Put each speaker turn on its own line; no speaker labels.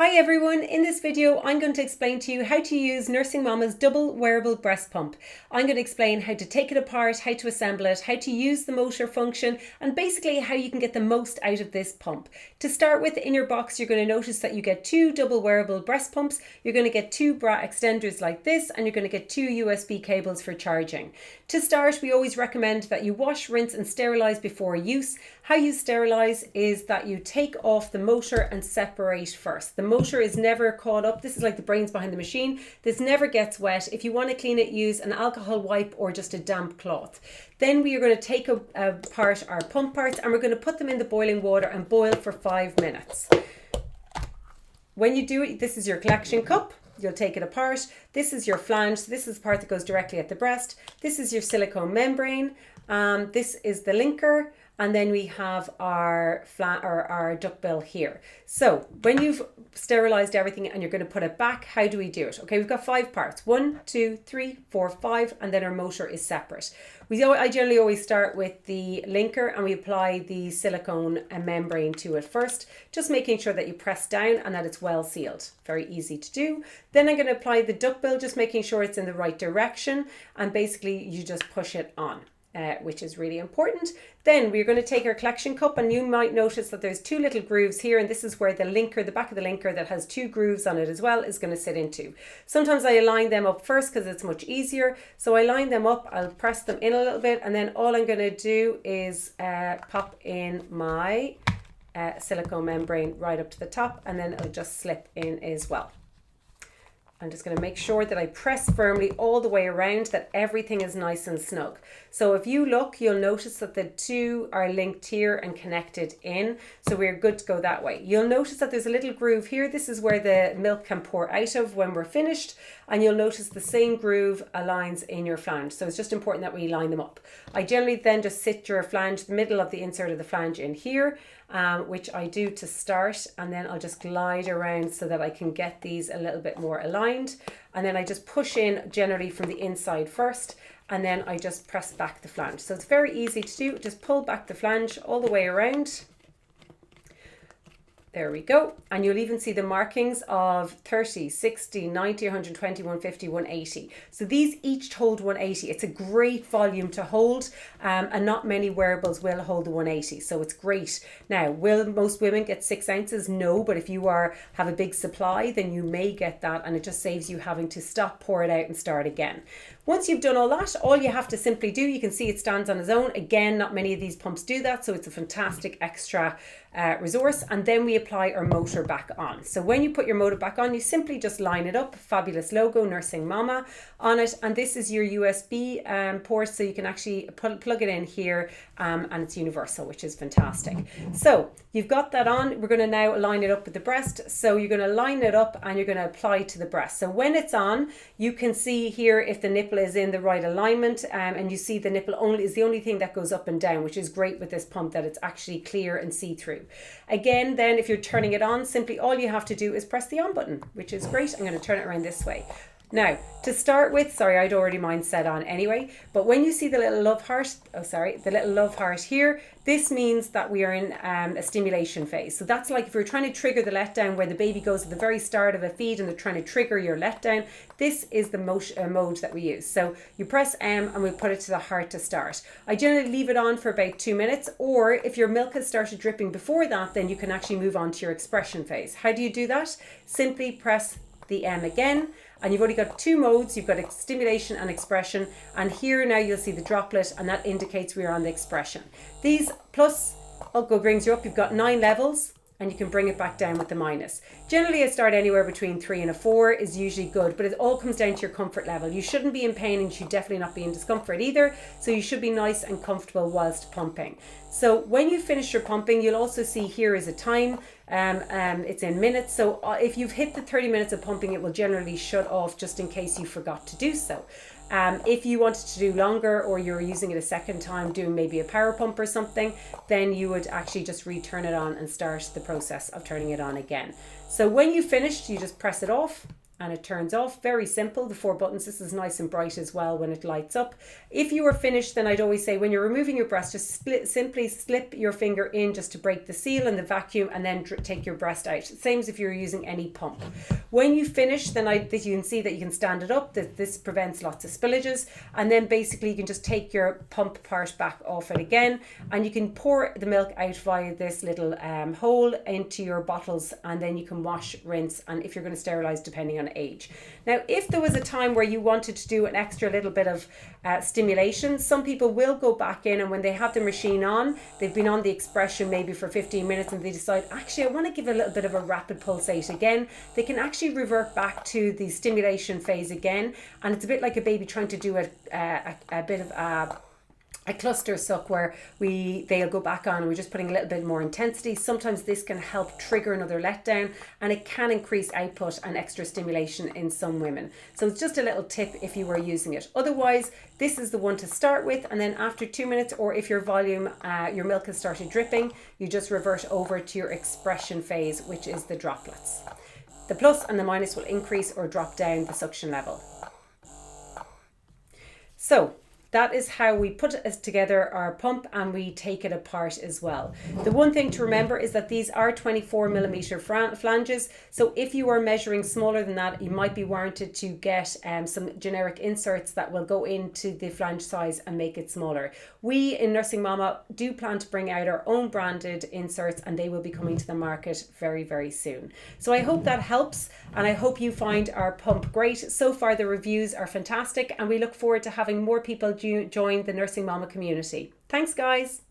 Hi everyone, in this video I'm going to explain to you how to use Nursing Mama's double wearable breast pump. I'm going to explain how to take it apart, how to assemble it, how to use the motor function, and basically how you can get the most out of this pump. To start with, in your box you're going to notice that you get two double wearable breast pumps, you're going to get two bra extenders like this, and you're going to get two USB cables for charging. To start, we always recommend that you wash, rinse and sterilize before use. How you sterilize is that you take off the motor and separate first. The motor is never caught up. This is like the brains behind the machine. This never gets wet. If you want to clean it, use an alcohol wipe or just a damp cloth. Then we are going to take apart our pump parts and we're going to put them in the boiling water and boil for 5 minutes. When you do it, this is your collection cup. You'll take it apart. This is your flange. So this is the part that goes directly at the breast. This is your silicone membrane. This is the linker. And then we have our duckbill here. So when you've sterilized everything and you're going to put it back, how do we do it? Okay, we've got 5 parts. 1, 2, 3, 4, 5, and then our motor is separate. I generally always start with the linker and we apply the silicone membrane to it first, just making sure that you press down and that it's well sealed. Very easy to do. Then I'm going to apply the duckbill, just making sure it's in the right direction, and basically you just push it on. Which is really important. Then we're going to take our collection cup, and you might notice that there's 2 little grooves here, and this is where the linker, the back of the linker that has 2 grooves on it as well, is going to sit into. Sometimes I align them up first because it's much easier. So I line them up, I'll press them in a little bit, and then all I'm going to do is pop in my silicone membrane right up to the top, and then it'll just slip in as well. I'm just going to make sure that I press firmly all the way around, that everything is nice and snug. So if you look, you'll notice that the 2 are linked here and connected in. So we're good to go that way. You'll notice that there's a little groove here. This is where the milk can pour out of when we're finished. And you'll notice the same groove aligns in your flange. So it's just important that we line them up. I generally then just sit your flange, the middle of the insert of the flange in here, which I do to start, and then I'll just glide around so that I can get these a little bit more aligned, and then I just push in generally from the inside first, and then I just press back the flange. So it's very easy to do. Just pull back the flange all the way around. There we go. And you'll even see the markings of 30, 60, 90, 120, 150, 180. So these each hold 180. It's a great volume to hold, and not many wearables will hold the 180. So it's great. Now, will most women get 6 ounces? No, but if you have a big supply, then you may get that, and it just saves you having to stop, pour it out and start again. Once you've done all that, all you have to simply do, you can see it stands on its own. Again, not many of these pumps do that, so it's a fantastic extra resource. And then we apply our motor back on. So when you put your motor back on, you simply just line it up, fabulous logo, Nursing Mama on it. And this is your USB port, so you can actually plug it in here, and it's universal, which is fantastic. So you've got that on. We're going to now line it up with the breast. So you're going to line it up and you're going to apply to the breast. So when it's on, you can see here if the nipple is in the right alignment, and you see the nipple is the only thing that goes up and down, which is great with this pump, that it's actually clear and see-through. Again, then if you're turning it on, simply all you have to do is press the on button, which is great. I'm going to turn it around this way. Now, to start with, sorry, I'd already mine set on anyway, but when you see the little love heart, the little love heart here, this means that we are in a stimulation phase. So that's like if you're trying to trigger the letdown, where the baby goes at the very start of a feed and they're trying to trigger your letdown. This is the mode that we use. So you press M and we put it to the heart to start. I generally leave it on for about 2 minutes, or if your milk has started dripping before that, then you can actually move on to your expression phase. How do you do that? Simply press the M again, and you've only got 2 modes. You've got stimulation and expression, and here now you'll see the droplet, and that indicates we're on the expression. These plus brings you up. You've got 9 levels, and you can bring it back down with the minus. Generally, I start anywhere between 3 and a 4 is usually good, but it all comes down to your comfort level. You shouldn't be in pain, and you should definitely not be in discomfort either. So you should be nice and comfortable whilst pumping. So when you finish your pumping, you'll also see here is a time. It's in minutes. So if you've hit the 30 minutes of pumping, it will generally shut off just in case you forgot to do so. If you wanted to do longer, or you're using it a second time, doing maybe a power pump or something, then you would actually just return it on and start the process of turning it on again. So when you finished, you just press it off, and it turns off. Very simple, the 4 buttons. This is nice and bright as well when it lights up. If you are finished, then I'd always say when you're removing your breast, just simply slip your finger in just to break the seal and the vacuum, and then take your breast out. Same as if you're using any pump. When you finish, then you can see that you can stand it up. This prevents lots of spillages. And then basically you can just take your pump part back off it again, and you can pour the milk out via this little hole into your bottles, and then you can wash, rinse, and if you're going to sterilize, depending on age. Now, if there was a time where you wanted to do an extra little bit of stimulation, some people will go back in, and when they have the machine on, they've been on the expression maybe for 15 minutes and they decide, actually, I want to give a little bit of a rapid pulsate again. They can actually revert back to the stimulation phase again, and it's a bit like a baby trying to do a bit of a cluster suck where they'll go back on, and we're just putting a little bit more intensity. Sometimes this can help trigger another letdown, and it can increase output and extra stimulation in some women. So it's just a little tip if you were using it. Otherwise, this is the one to start with, and then after 2 minutes, or if your volume, your milk has started dripping, you just revert over to your expression phase, which is the droplets. The plus and the minus will increase or drop down the suction level. So that is how we put together our pump, and we take it apart as well. The one thing to remember is that these are 24mm flanges. So if you are measuring smaller than that, you might be warranted to get some generic inserts that will go into the flange size and make it smaller. We in Nursing Mama do plan to bring out our own branded inserts, and they will be coming to the market very, very soon. So I hope that helps, and I hope you find our pump great. So far the reviews are fantastic, and we look forward to having more people join the Nursing Mama community. Thanks, guys.